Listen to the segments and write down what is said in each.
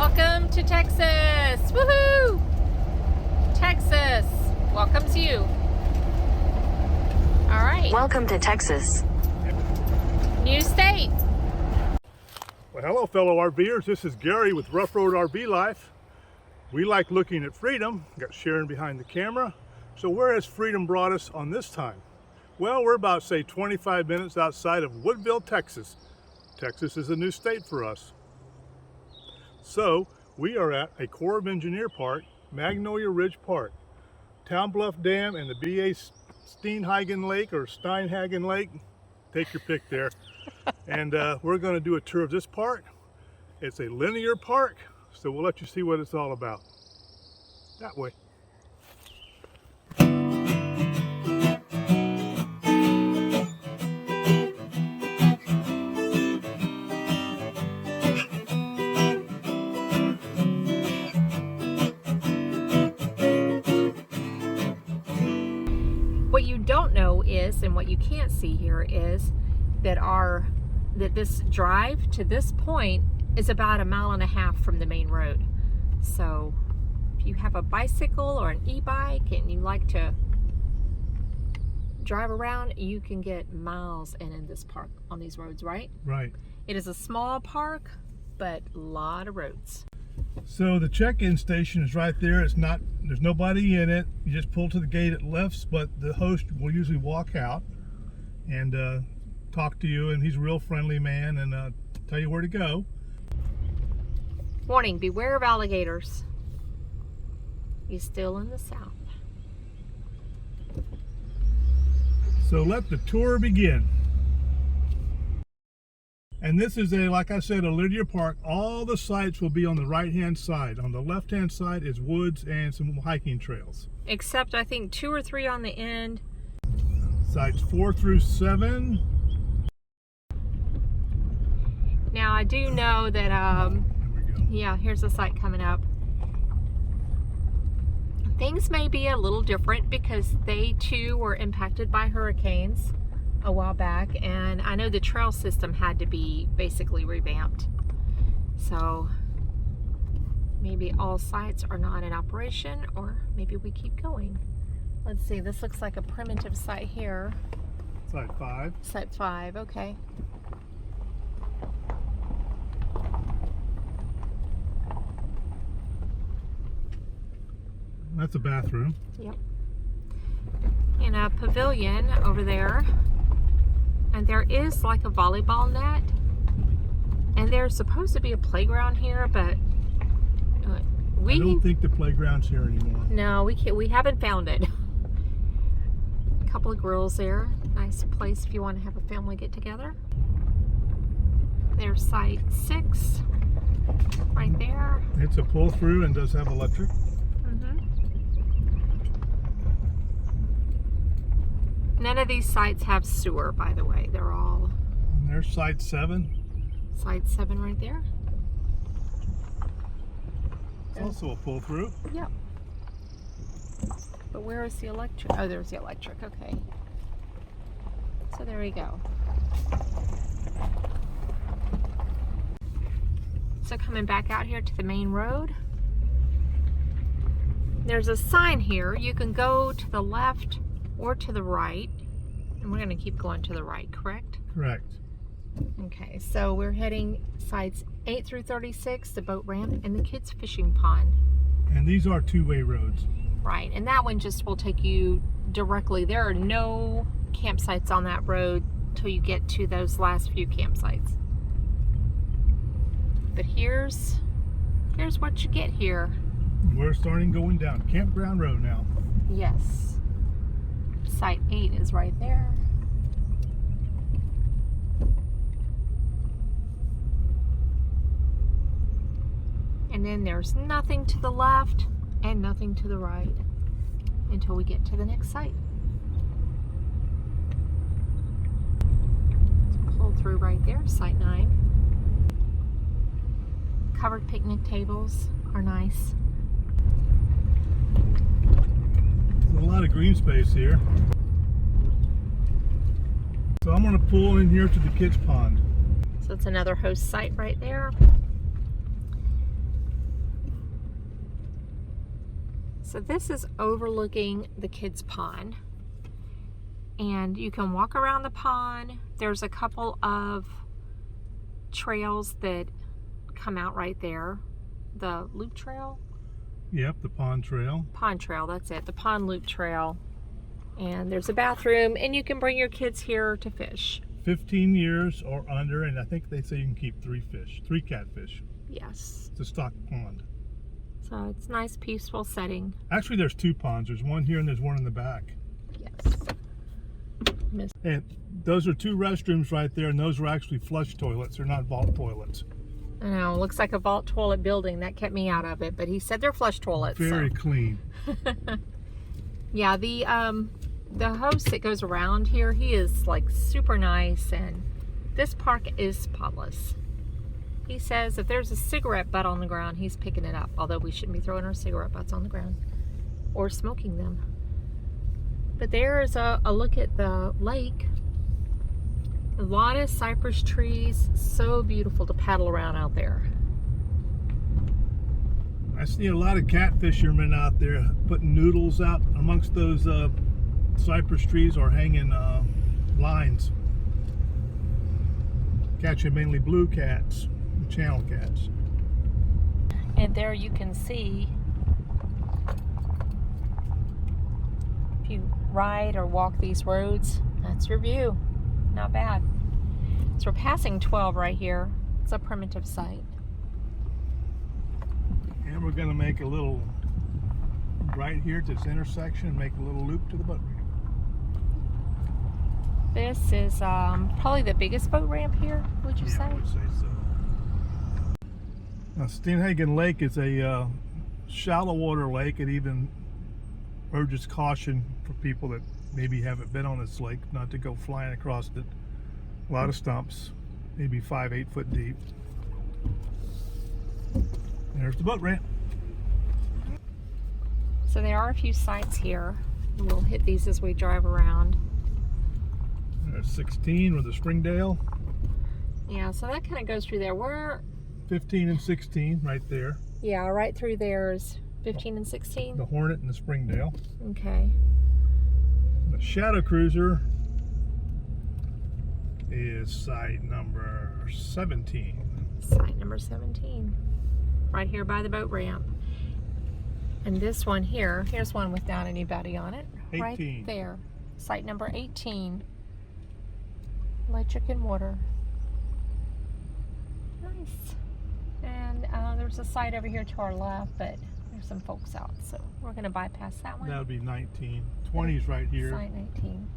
Welcome to Texas! Woohoo! Texas welcomes you. All right. Welcome to Texas. New state. Well, hello fellow RVers, this is Gary with Rough Road RV Life. We like looking at freedom. Got Sharon behind the camera. So where has freedom brought us on this time? Well, we're about, say, 25 minutes outside of Woodville, Texas. Texas is a new state for us. So we are at a Corps of Engineer park, Magnolia Ridge Park. Town Bluff Dam and the BA Steinhagen Lake or Steinhagen Lake, take your pick there. And we're going to do a tour of this park. It's a linear park, so we'll let you see what it's all about. That way. What you don't know is, and what you can't see here is, that this drive to this point is about 1.5 miles from the main road. So if you have a bicycle or an e-bike and you like to drive around, you can get miles in this park on these roads, right? Right. It is a small park, but a lot of roads. So the check-in station is right there. There's nobody in it. You just pull to the gate at left, but the host will usually walk out and talk to you, and he's a real friendly man, and tell you where to go. Warning, beware of alligators. He's still in the south. So let the tour begin. And this is like I said, a linear park. All the sites will be on the right-hand side. On the left-hand side is woods and some hiking trails. Except I think 2 or 3 on the end. Sites 4 through 7. Now I do know that, There we go. yeah, here's a site coming up. Things may be a little different because they too were impacted by hurricanes a while back, and I know the trail system had to be basically revamped. So maybe all sites are not in operation, or maybe we keep going. Let's see, this looks like a primitive site here. Site 5. Site 5, okay. That's a bathroom. Yep. And a pavilion over there. And there is like a volleyball net. And there's supposed to be a playground here, but I don't think the playground's here anymore. No, we haven't found it. A couple of grills there. Nice place if you want to have a family get together. There's site 6 right there. It's a pull through and does have electric. None of these sites have sewer, by the way. They're all... And there's site 7. Site 7 right there. It's also a pull through. Yep. But where is the electric? Oh, there's the electric. Okay. So there you go. So coming back out here to the main road, there's a sign here. You can go to the left or to the right, and we're going to keep going to the right, correct? Correct. Okay, so we're heading sites 8 through 36, the boat ramp, and the kids fishing pond. And these are two-way roads. Right, and that one just will take you directly. There are no campsites on that road till you get to those last few campsites. But here's what you get here. We're starting going down Campground Road now. Yes. Site 8 is right there. And then there's nothing to the left and nothing to the right until we get to the next site. Let's pull through right there, site 9. Covered picnic tables are nice. There's a lot of green space here. So I'm going to pull in here to the kids pond. So it's another host site right there. So this is overlooking the kids' pond. And you can walk around the pond. There's a couple of trails that come out right there. The loop trail? Yep, the pond trail. Pond trail, that's it. The pond loop trail. And there's a bathroom, and you can bring your kids here to fish. 15 years or under, and I think they say you can keep 3 catfish. Yes. It's a stock pond. So it's a nice, peaceful setting. Actually, there's 2 ponds. There's one here and there's one in the back. Yes. And those are 2 restrooms right there, and those are actually flush toilets. They're not vault toilets. I know, looks like a vault toilet building. That kept me out of it, but he said they're flush toilets. Very clean. Yeah, the host that goes around here, he is like super nice, and this park is spotless. He says if there's a cigarette butt on the ground, he's picking it up, although we shouldn't be throwing our cigarette butts on the ground or smoking them. But there is a look at the lake. A lot of cypress trees, so beautiful to paddle around out there. I see a lot of catfishermen out there putting noodles out amongst those cypress trees or hanging lines. Catching mainly blue cats, channel cats. And there you can see, if you ride or walk these roads, that's your view. Not bad. So we're passing 12 right here. It's a primitive site. And we're going to make a little, right here at this intersection, make a little loop to the boat ramp. This is probably the biggest boat ramp here, would you say? I would say so. Now, Steinhagen Lake is a shallow water lake. It even urges caution for people that maybe haven't been on this lake not to go flying across it. A lot of stumps, maybe 5-8 foot deep. There's the boat ramp. So there are a few sites here. We'll hit these as we drive around. There's 16 with the Springdale. Yeah, so that kind of goes through there. We're 15 and 16 right there. Yeah, right through there is 15 and 16. The Hornet and the Springdale. Okay. The Shadow Cruiser is site number 17. Site number 17. Right here by the boat ramp. And this one here, here's one without anybody on it. 18. Right there. Site number 18. Electric and water. Nice. And there's a site over here to our left, but there's some folks out, so we're going to bypass that one. That would be 19. 20 is right here. Site 19.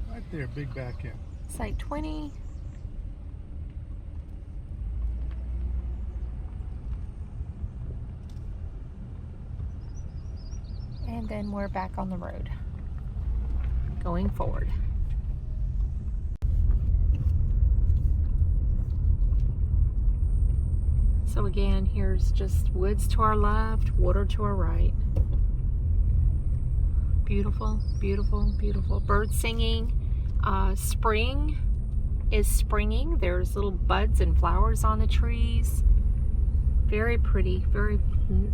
Right there, big back end. Site 20. And then we're back on the road, going forward. So again, here's just woods to our left, water to our right. Beautiful, beautiful, beautiful. Birds singing. Spring is springing. There's little buds and flowers on the trees. Very pretty, very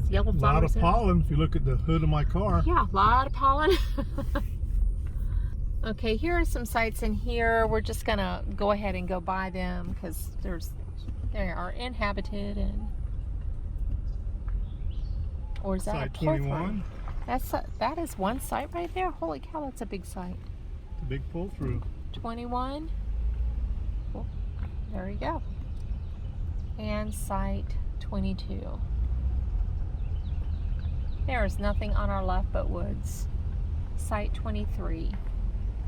yellow flowers. A lot of pollen if you look at the hood of my car. Yeah, a lot of pollen. Okay, here are some sites in here. We're just gonna go ahead and go by them because they are inhabited. And or is that Site a pull 21. through? That is one site right there. Holy cow, that's a big site. It's a big pull through. 21. Cool. There you go. And site 22. There is nothing on our left but woods. Site 23.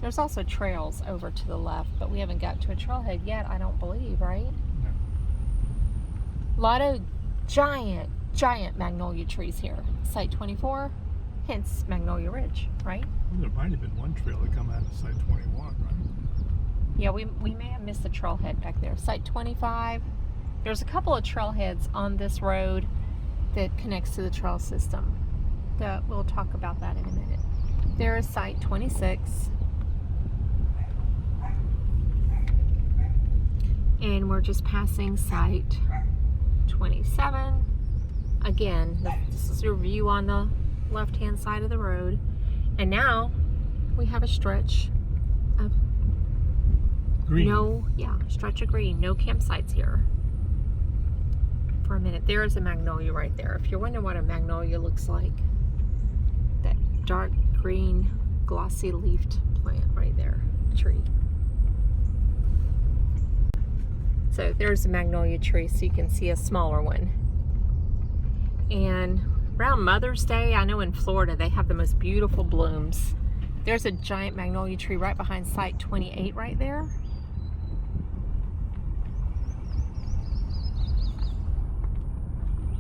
There's also trails over to the left, but we haven't got to a trailhead yet, I don't believe, right? No. A lot of giant magnolia trees here. Site 24, hence Magnolia Ridge, right? There might have been one trail that come out of site 21, right? Yeah, we may have missed the trailhead back there. Site 25. There's a couple of trailheads on this road that connects to the trail system. We'll talk about that in a minute. There is site 26. And we're just passing site 27. Again, this is your view on the left-hand side of the road. And now we have a stretch of Green. stretch of green. No campsites here. For a minute, there is a magnolia right there. If you're wondering what a magnolia looks like, that dark green, glossy leafed plant right there, tree. So there's a magnolia tree, so you can see a smaller one. And around Mother's Day, I know in Florida they have the most beautiful blooms. There's a giant magnolia tree right behind Site 28 right there.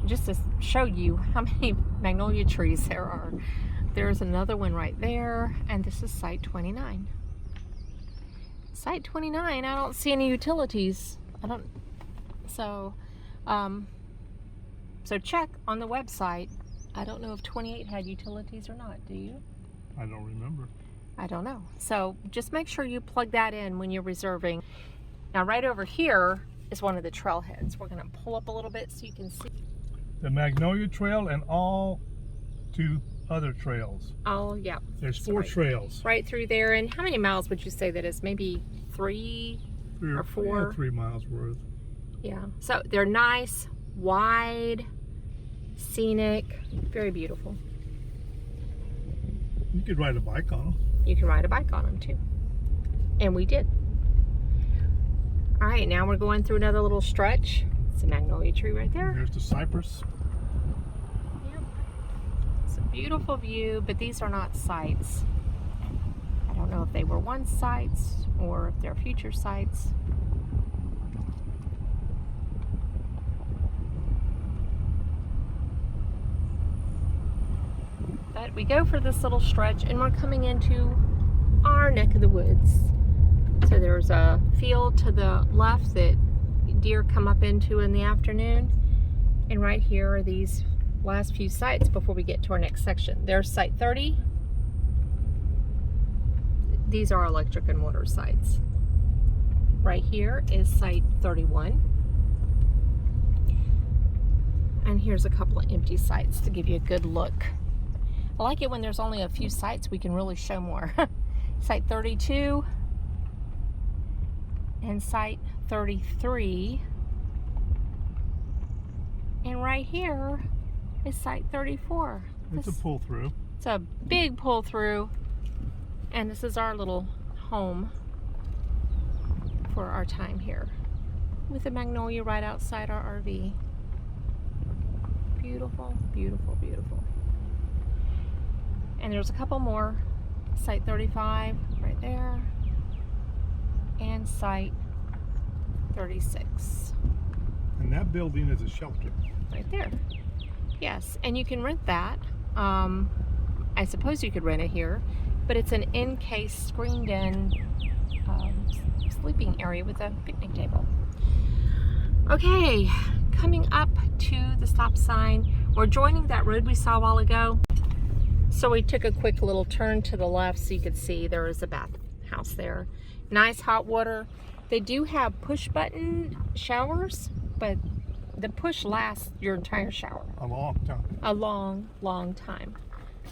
Just to show you how many magnolia trees there are. There's another one right there, and this is Site 29. Site 29, I don't see any utilities. So check on the website. I don't know if 28 had utilities or not. Do you? I don't remember. I don't know. So just make sure you plug that in when you're reserving. Now right over here is one of the trailheads. We're going to pull up a little bit so you can see. The Magnolia Trail and all 2 other trails. Oh, yeah. There's 4 trails. Right through there. And how many miles would you say that is? Maybe 3 or 4? Yeah, 3 miles worth. Yeah. So they're nice, wide, scenic, very beautiful. You could ride a bike on them. You can ride a bike on them too. And we did. All right, now we're going through another little stretch. It's a magnolia tree right there. There's the cypress. Yep. It's a beautiful view, but these are not sites. I don't know if they were once sites or if they're future sites. But we go for this little stretch and we're coming into our neck of the woods. So there's a field to the left that deer come up into in the afternoon. And right here are these last few sites before we get to our next section. There's Site 30. These are electric and water sites. Right here is Site 31. And here's a couple of empty sites to give you a good look. I like it when there's only a few sites we can really show more. Site 32 and Site 33. And right here is Site 34. It's a pull through. It's a big pull through. And this is our little home for our time here with the magnolia right outside our RV. Beautiful, beautiful, beautiful. And there's a couple more. Site 35 right there. And Site 36. And that building is a shelter. Right there. Yes, and you can rent that. I suppose you could rent it here, but it's an encased, screened-in sleeping area with a picnic table. Okay, coming up to the stop sign. We're joining that road we saw a while ago. So we took a quick little turn to the left so you could see there is a bathhouse there. Nice hot water. They do have push button showers, but the push lasts your entire shower. A long time. A long, long time.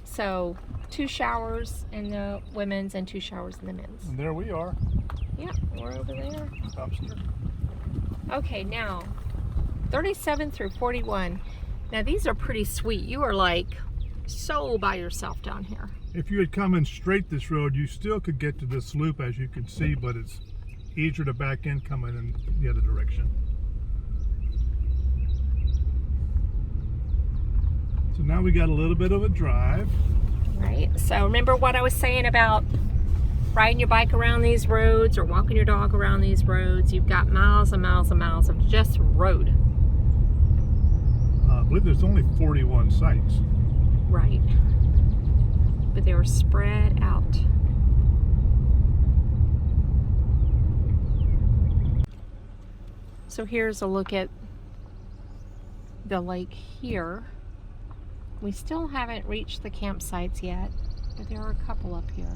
So 2 showers in the women's and 2 showers in the men's. And there we are. Yeah, we're over there. Dumpster. Okay, now 37 through 41. Now these are pretty sweet. You are like so by yourself down here. If you had come in straight this road, you still could get to this loop, as you can see, but it's easier to back in coming in the other direction. So now we got a little bit of a drive. Right, so remember what I was saying about riding your bike around these roads or walking your dog around these roads. You've got miles and miles and miles of just road. I believe there's only 41 sites. Right, but they were spread out. So here's a look at the lake here. We still haven't reached the campsites yet, but there are a couple up here.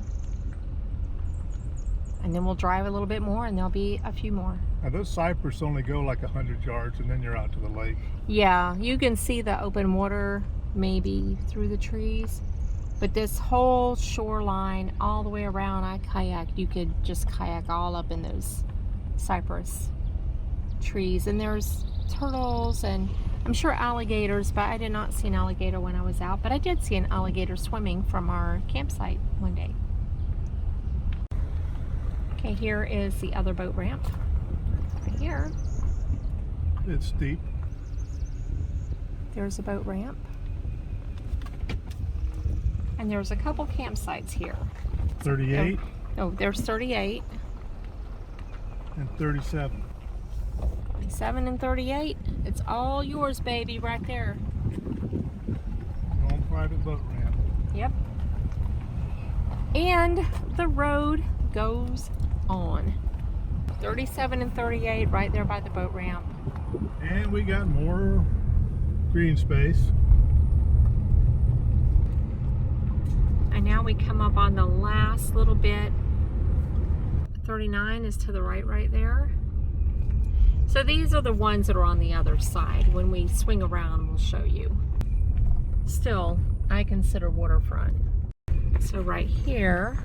And then we'll drive a little bit more and there'll be a few more. Now those cypress only go like 100 yards and then you're out to the lake. Yeah, you can see the open water maybe through the trees. But this whole shoreline, all the way around, I kayaked. You could just kayak all up in those cypress trees. And there's turtles and I'm sure alligators, but I did not see an alligator when I was out. But I did see an alligator swimming from our campsite one day. Okay, here is the other boat ramp. Right here. It's steep. There's a boat ramp. And there's a couple campsites here. 38 Oh, there's 38. and 37. 37 and 38. It's all yours, baby, right there. On private boat ramp. Yep. And the road goes on. 37 and 38 right there by the boat ramp. And we got more green space. And now we come up on the last little bit. 39 is to the right there. So these are the ones that are on the other side. When we swing around, we'll show you. Still, I consider waterfront. So right here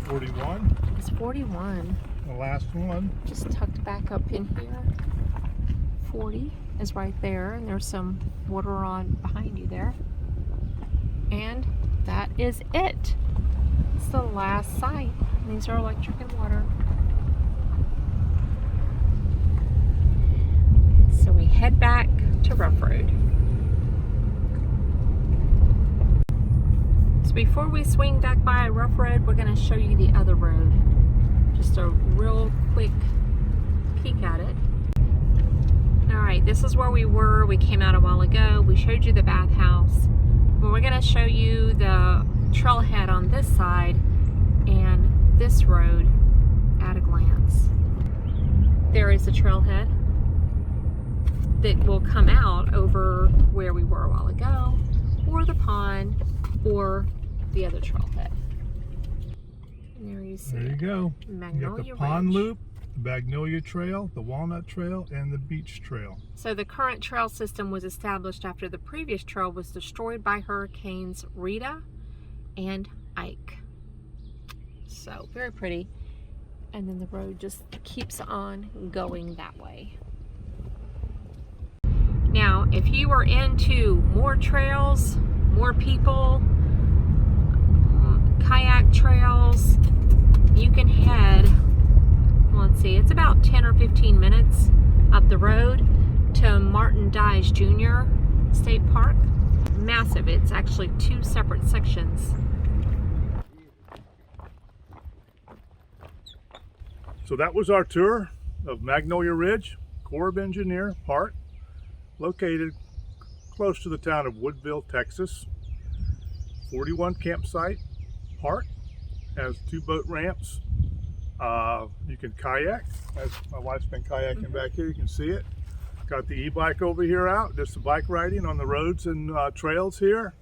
41. is 41. The last one. Just tucked back up in here. 40 is right there, and there's some water on behind you there. And that is it. It's the last site. These are electric and water. So we head back to Ruff Road. So before we swing back by Ruff Road, we're going to show you the other road. Just a real quick peek at it. Alright, this is where we were. We came out a while ago. We showed you the bathhouse. Well, we're going to show you the trailhead on this side and this road at a glance. There is a trailhead that will come out over where we were a while ago, or the pond, or the other trailhead. And there you see There you go. Magnolia You got the pond Ridge. loop, the Magnolia Trail, the Walnut Trail, and the Beach Trail. So the current trail system was established after the previous trail was destroyed by hurricanes Rita and Ike. So very pretty. And then the road just keeps on going that way. Now, if you are into more trails, more people, kayak trails, you can head, let's see, it's about 10 or 15 minutes up the road to Martin Dyes Jr. State Park. Massive. It's actually two separate sections. So that was our tour of Magnolia Ridge, Corps of Engineer Park, located close to the town of Woodville, Texas. 41 campsite park, has 2 boat ramps. You can kayak, as my wife's been kayaking back here, you can see it. Got the e-bike over here out, just the bike riding on the roads and trails here.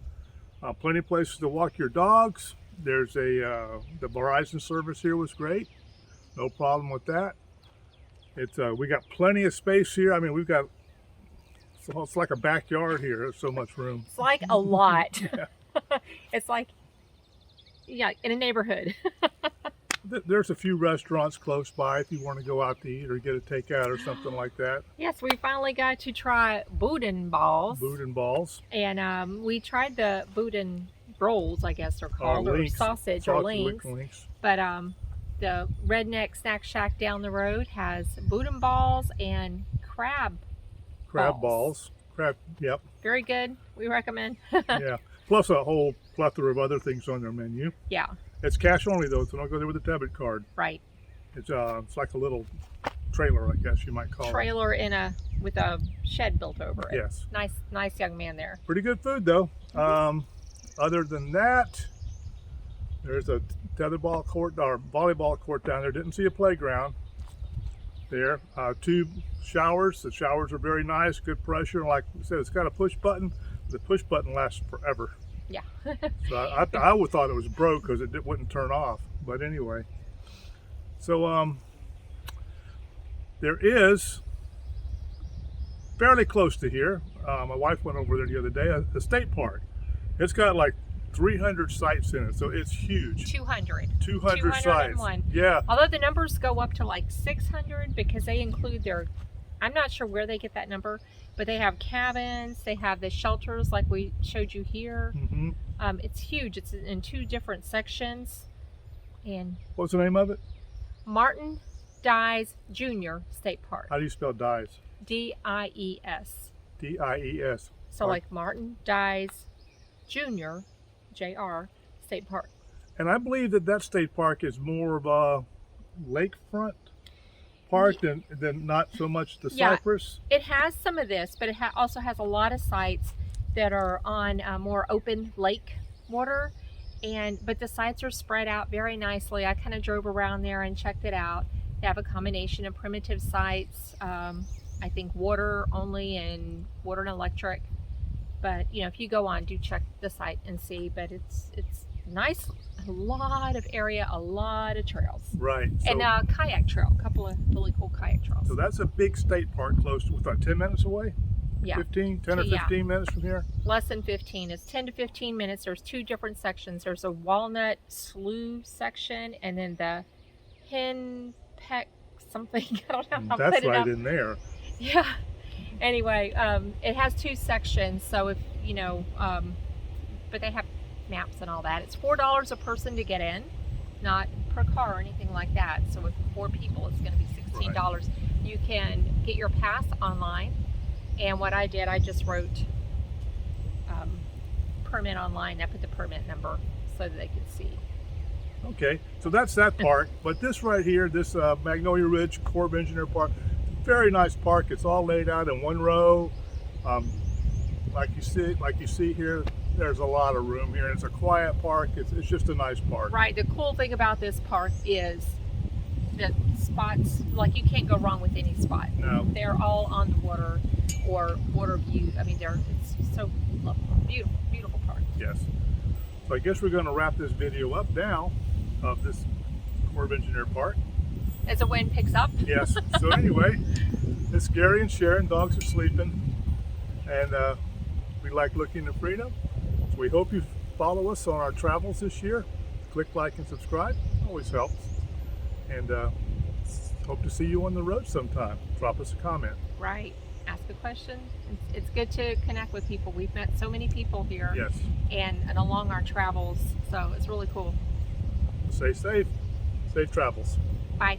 Plenty of places to walk your dogs. There's the Verizon service here was great, no problem with that. We got plenty of space here. I mean, we've got, it's like a backyard here. There's so much room. It's like a lot. Yeah. It's like, yeah, in a neighborhood. There's a few restaurants close by if you want to go out to eat or get a takeout or something like that. Yes, we finally got to try boudin balls. Boudin balls. And we tried the boudin rolls, I guess they're called, or sausage or links. But the Redneck Snack Shack down the road has boudin balls and crab balls. Crab, yep. Very good. We recommend. Yeah. Plus a whole plethora of other things on their menu. Yeah. It's cash only though, so don't go there with a debit card. Right. It's like a little trailer, I guess you might call it. Trailer with a shed built over it. Yes. Nice young man there. Pretty good food though. Other than that, there's a tetherball court or volleyball court down there. Didn't see a playground there. 2 showers. The showers are very nice, good pressure. Like I said, it's got a push button. The push button lasts forever. Yeah. So I would thought it was broke because it wouldn't turn off. But anyway, so there is fairly close to here. My wife went over there the other day, a state park. It's got like 300 sites in it, so it's huge. 200. 200 sites. 201. Yeah. Although the numbers go up to like 600 because they include their, I'm not sure where they get that number, but they have cabins, they have the shelters like we showed you here. Mm-hmm. It's huge. It's in 2 different sections. And What's the name of it? Martin Dies Jr. State Park. How do you spell Dies? D-I-E-S. D-I-E-S. So like Martin Dies Jr. J.R. State Park. And I believe that state park is more of a lakefront park than not so much the cypress. It has some of this, but it also has a lot of sites that are on more open lake water, but the sites are spread out very nicely. I kind of drove around there and checked it out. They have a combination of primitive sites, I think water only and water and electric. But you know, if you go on, do check the site and see. But it's nice, a lot of area, a lot of trails. Right. So, And a kayak trail, a couple of really cool kayak trails. so that's a big state park close to, what's that, 10 minutes away? Yeah. 10 or 15 minutes from here? Less than 15. It's 10 to 15 minutes. There's 2 different sections. There's a walnut slough section and then the hen peck something. I don't know how to That's put it right up. in there. Yeah. Anyway, it has 2 sections. So if, you know, but they have maps and all that. It's $4 a person to get in, not per car or anything like that. So with 4 people, it's going to be $16. Right. You can get your pass online. And what I did, I just wrote permit online. I put the permit number so that they could see. Okay, so that's that park. But this right here, this Magnolia Ridge Corps of Engineer Park, very nice park. It's all laid out in one row. Like you see here, there's a lot of room here. It's a quiet park. It's just a nice park. Right. The cool thing about this park is the spots, like you can't go wrong with any spot. No. They're all on the water or water view. I mean, it's so lovely. Beautiful, beautiful park. Yes. So I guess we're going to wrap this video up now of this Corps of Engineer Park. As the wind picks up. Yes. So anyway, it's Gary and Sharon. Dogs are sleeping. And we like looking at freedom. So we hope you follow us on our travels this year. Click like and subscribe. Always helps. And hope to see you on the road sometime. Drop us a comment. Right. Ask a question. It's good to connect with people. We've met so many people here. Yes. And along our travels. So it's really cool. Stay safe. Safe travels. Bye.